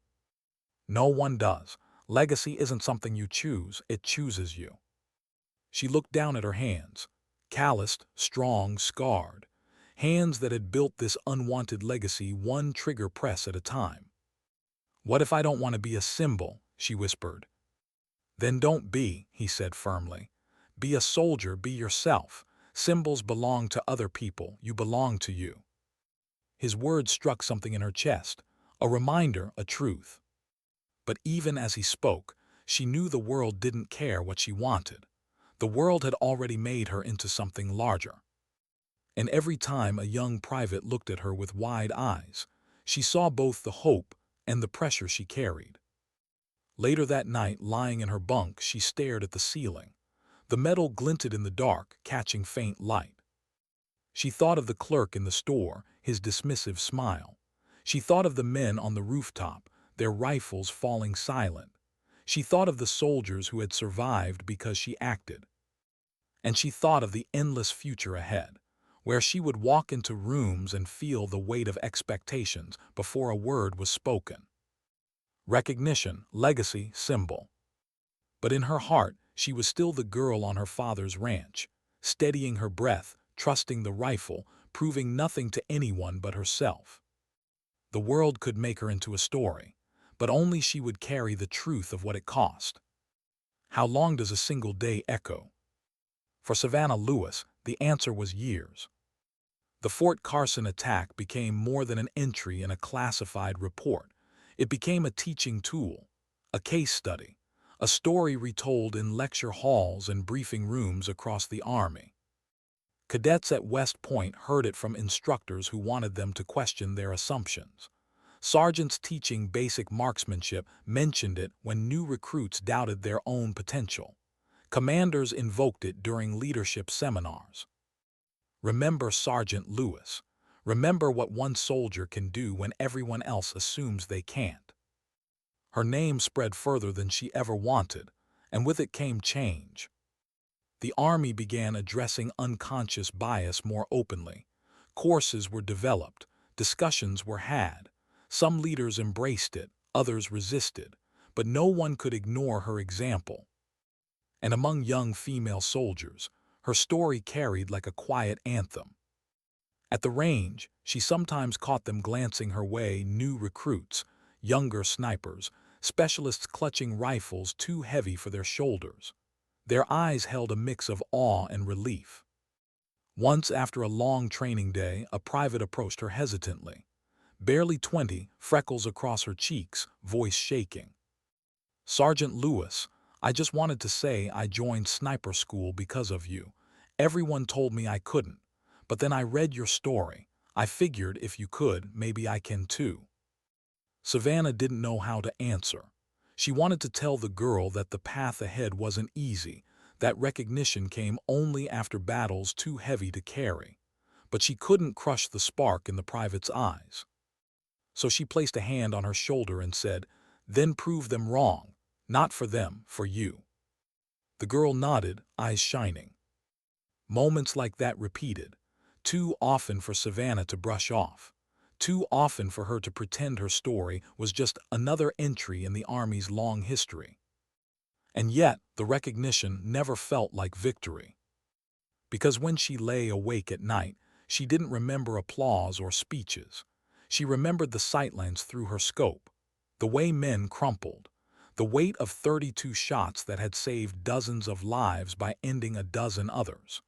"No one does. Legacy isn't something you choose, it chooses you." She looked down at her hands, calloused, strong, scarred. Hands that had built this unwanted legacy one trigger press at a time. "What if I don't want to be a symbol?" she whispered. "Then don't be," he said firmly. "Be a soldier, be yourself. Symbols belong to other people, you belong to you." His words struck something in her chest, a reminder, a truth. But even as he spoke, she knew the world didn't care what she wanted. The world had already made her into something larger. And every time a young private looked at her with wide eyes, she saw both the hope and the pressure she carried. Later that night, lying in her bunk, she stared at the ceiling. The metal glinted in the dark, catching faint light. She thought of the clerk in the store, his dismissive smile. She thought of the men on the rooftop, their rifles falling silent. She thought of the soldiers who had survived because she acted. And she thought of the endless future ahead, where she would walk into rooms and feel the weight of expectations before a word was spoken. Recognition, legacy, symbol. But in her heart, she was still the girl on her father's ranch, steadying her breath, trusting the rifle, proving nothing to anyone but herself. The world could make her into a story, but only she would carry the truth of what it cost. How long does a single day echo? For Savannah Lewis, the answer was years. The Fort Carson attack became more than an entry in a classified report. It became a teaching tool, a case study, a story retold in lecture halls and briefing rooms across the Army. Cadets at West Point heard it from instructors who wanted them to question their assumptions. Sergeants teaching basic marksmanship mentioned it when new recruits doubted their own potential. Commanders invoked it during leadership seminars. Remember Sergeant Lewis. Remember what one soldier can do when everyone else assumes they can't. Her name spread further than she ever wanted, and with it came change. The Army began addressing unconscious bias more openly. Courses were developed, discussions were had. Some leaders embraced it, others resisted, but no one could ignore her example. And among young female soldiers, her story carried like a quiet anthem. At the range, she sometimes caught them glancing her way, new recruits, younger snipers, specialists clutching rifles too heavy for their shoulders. Their eyes held a mix of awe and relief. Once, after a long training day, a private approached her hesitantly. Barely 20, freckles across her cheeks, voice shaking. "Sergeant Lewis, I just wanted to say I joined sniper school because of you. Everyone told me I couldn't, but then I read your story. I figured if you could, maybe I can too." Savannah didn't know how to answer. She wanted to tell the girl that the path ahead wasn't easy, that recognition came only after battles too heavy to carry. But she couldn't crush the spark in the private's eyes. So she placed a hand on her shoulder and said, Then prove them wrong. Not for them, for you. The girl nodded, eyes shining. Moments like that repeated, too often for Savannah to brush off, too often for her to pretend her story was just another entry in the Army's long history. And yet, the recognition never felt like victory. Because when she lay awake at night, she didn't remember applause or speeches. She remembered the sightlines through her scope, the way men crumpled, the weight of 32 shots that had saved dozens of lives by ending a dozen others.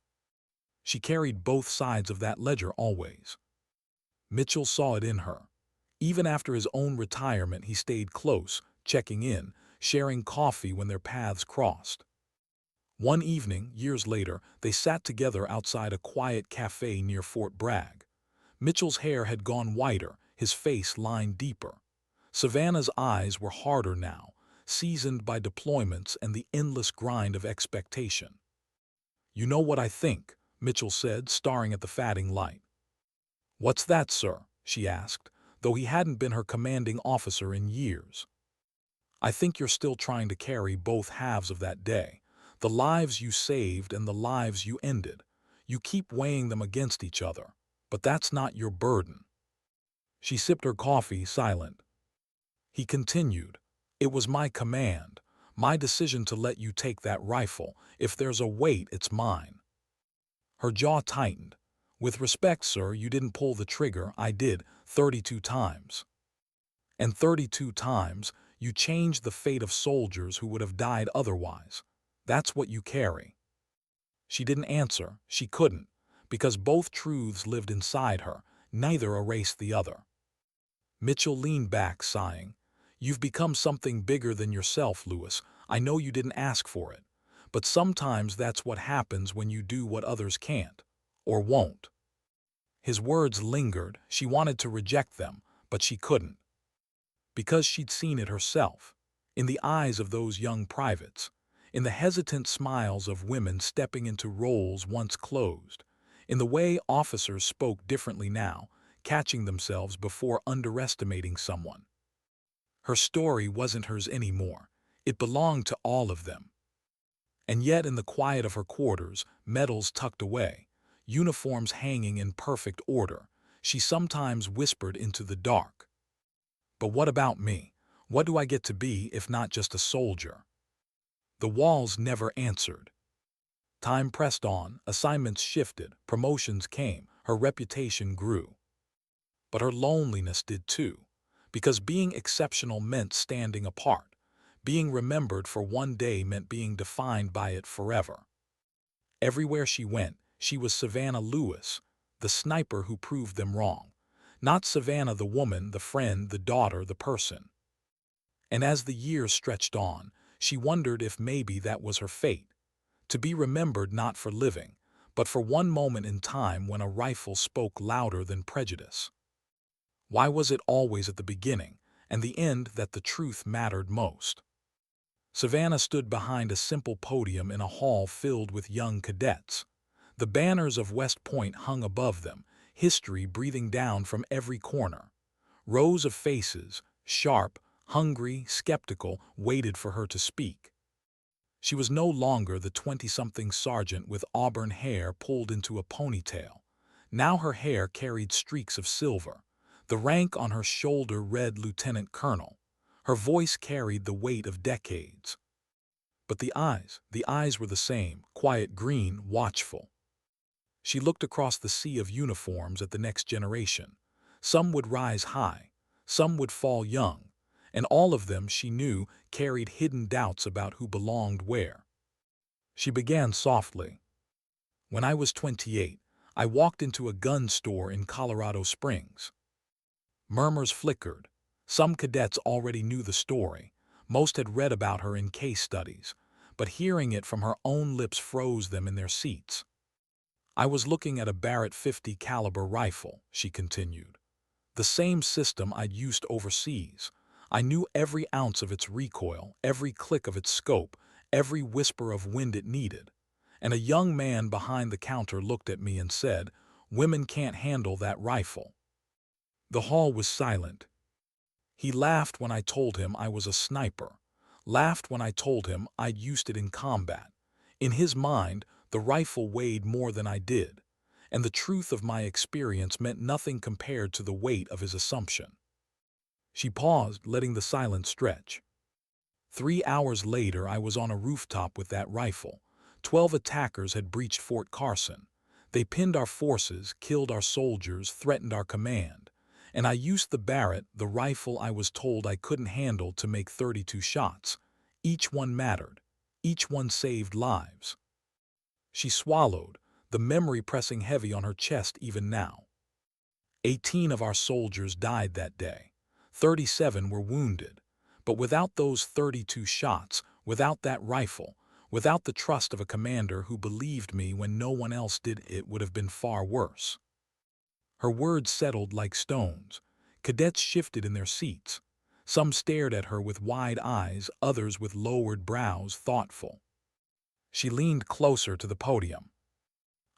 She carried both sides of that ledger always. Mitchell saw it in her. Even after his own retirement, he stayed close, checking in, sharing coffee when their paths crossed. One evening, years later, they sat together outside a quiet cafe near Fort Bragg. Mitchell's hair had gone whiter, his face lined deeper. Savannah's eyes were harder now, seasoned by deployments and the endless grind of expectation. "You know what I think," Mitchell said, staring at the fading light. "What's that, sir?" she asked, though he hadn't been her commanding officer in years. "I think you're still trying to carry both halves of that day, the lives you saved and the lives you ended. You keep weighing them against each other, but that's not your burden." She sipped her coffee, silent. He continued, "It was my command, my decision to let you take that rifle. If there's a weight, it's mine." Her jaw tightened. "With respect, sir, you didn't pull the trigger. I did, 32 times. And 32 times, you changed the fate of soldiers who would have died otherwise. That's what you carry." She didn't answer. She couldn't, because both truths lived inside her. Neither erased the other. Mitchell leaned back, sighing. "You've become something bigger than yourself, Lewis. I know you didn't ask for it. But sometimes that's what happens when you do what others can't. Or won't." His words lingered. She wanted to reject them, but she couldn't. Because she'd seen it herself. In the eyes of those young privates. In the hesitant smiles of women stepping into roles once closed. In the way officers spoke differently now, catching themselves before underestimating someone. Her story wasn't hers anymore. It belonged to all of them. And yet in the quiet of her quarters, medals tucked away, uniforms hanging in perfect order, she sometimes whispered into the dark, "But what about me? What do I get to be if not just a soldier?" The walls never answered. Time pressed on, assignments shifted, promotions came, her reputation grew. But her loneliness did too, because being exceptional meant standing apart. Being remembered for one day meant being defined by it forever. Everywhere she went, she was Savannah Lewis, the sniper who proved them wrong. Not Savannah the woman, the friend, the daughter, the person. And as the years stretched on, she wondered if maybe that was her fate. To be remembered not for living, but for one moment in time when a rifle spoke louder than prejudice. Why was it always at the beginning and the end that the truth mattered most? Savannah stood behind a simple podium in a hall filled with young cadets. The banners of West Point hung above them, history breathing down from every corner. Rows of faces, sharp, hungry, skeptical, waited for her to speak. She was no longer the 20-something sergeant with auburn hair pulled into a ponytail. Now her hair carried streaks of silver. The rank on her shoulder read lieutenant colonel. Her voice carried the weight of decades. But the eyes were the same, quiet green, watchful. She looked across the sea of uniforms at the next generation. Some would rise high, some would fall young, and all of them, she knew, carried hidden doubts about who belonged where. She began softly. "When I was 28, I walked into a gun store in Colorado Springs." Murmurs flickered. Some cadets already knew the story. Most had read about her in case studies, but hearing it from her own lips froze them in their seats. "I was looking at a Barrett 50 caliber rifle," she continued. "The same system I'd used overseas. I knew every ounce of its recoil, every click of its scope, every whisper of wind it needed. And a young man behind the counter looked at me and said, 'Women can't handle that rifle.'" The hall was silent. He laughed when I told him I was a sniper, laughed when I told him I'd used it in combat. In his mind, the rifle weighed more than I did, and the truth of my experience meant nothing compared to the weight of his assumption. She paused, letting the silence stretch. 3 hours later, I was on a rooftop with that rifle. 12 attackers had breached Fort Carson. They pinned our forces, killed our soldiers, threatened our command. And I used the Barrett, the rifle I was told I couldn't handle, to make 32 shots. Each one mattered. Each one saved lives. She swallowed, the memory pressing heavy on her chest even now. 18 of our soldiers died that day. 37 were wounded. But without those 32 shots, without that rifle, without the trust of a commander who believed me when no one else did, it would have been far worse. Her words settled like stones. Cadets shifted in their seats. Some stared at her with wide eyes, others with lowered brows, thoughtful. She leaned closer to the podium.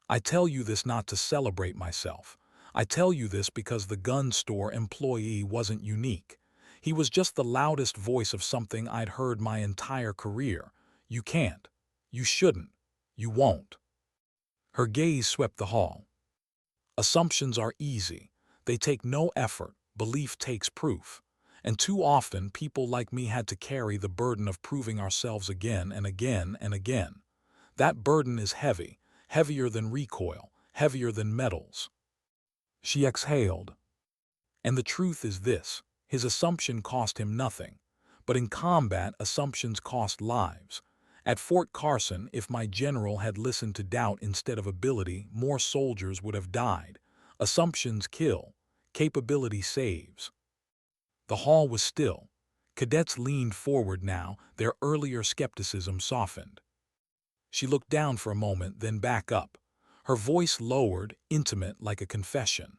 I tell you this not to celebrate myself. I tell you this because the gun store employee wasn't unique. He was just the loudest voice of something I'd heard my entire career. You can't. You shouldn't. You won't. Her gaze swept the hall. Assumptions are easy. They take no effort. Belief takes proof. And too often, people like me had to carry the burden of proving ourselves again and again and again. That burden is heavy, heavier than recoil, heavier than metals. She exhaled. And the truth is this: his assumption cost him nothing. But in combat, assumptions cost lives. At Fort Carson, if my general had listened to doubt instead of ability, more soldiers would have died. Assumptions kill. Capability saves. The hall was still. Cadets leaned forward now, their earlier skepticism softened. She looked down for a moment, then back up. Her voice lowered, intimate, like a confession.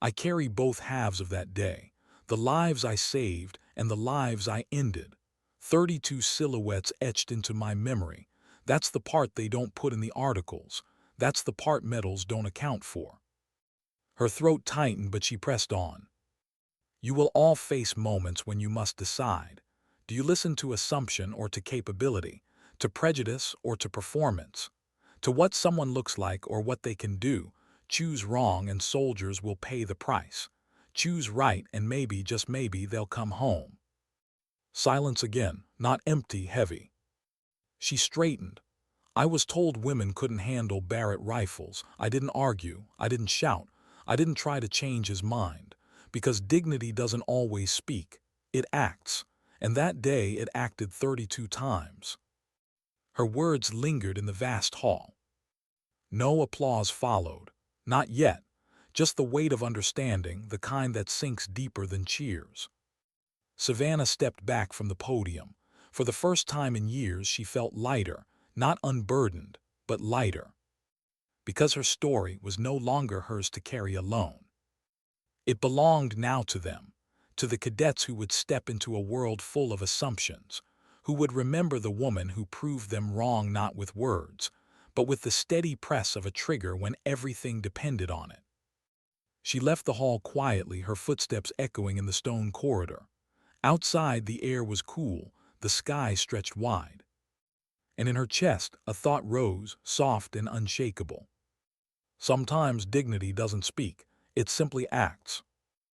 I carry both halves of that day, the lives I saved and the lives I ended. 32 silhouettes etched into my memory. That's the part they don't put in the articles. That's the part medals don't account for. Her throat tightened, but she pressed on. You will all face moments when you must decide. Do you listen to assumption or to capability? To prejudice or to performance? To what someone looks like or what they can do? Choose wrong and soldiers will pay the price. Choose right and maybe, just maybe, they'll come home. Silence again, not empty, heavy. She straightened. I was told women couldn't handle Barrett rifles. I didn't argue. I didn't shout. I didn't try to change his mind. Because dignity doesn't always speak. It acts. And that day it acted 32 times. Her words lingered in the vast hall. No applause followed. Not yet. Just the weight of understanding, the kind that sinks deeper than cheers. Savannah stepped back from the podium. For the first time in years, she felt lighter, not unburdened, but lighter. Because her story was no longer hers to carry alone. It belonged now to them, to the cadets who would step into a world full of assumptions, who would remember the woman who proved them wrong not with words, but with the steady press of a trigger when everything depended on it. She left the hall quietly, her footsteps echoing in the stone corridor. Outside, the air was cool, the sky stretched wide. And in her chest, a thought rose, soft and unshakable. Sometimes dignity doesn't speak, it simply acts.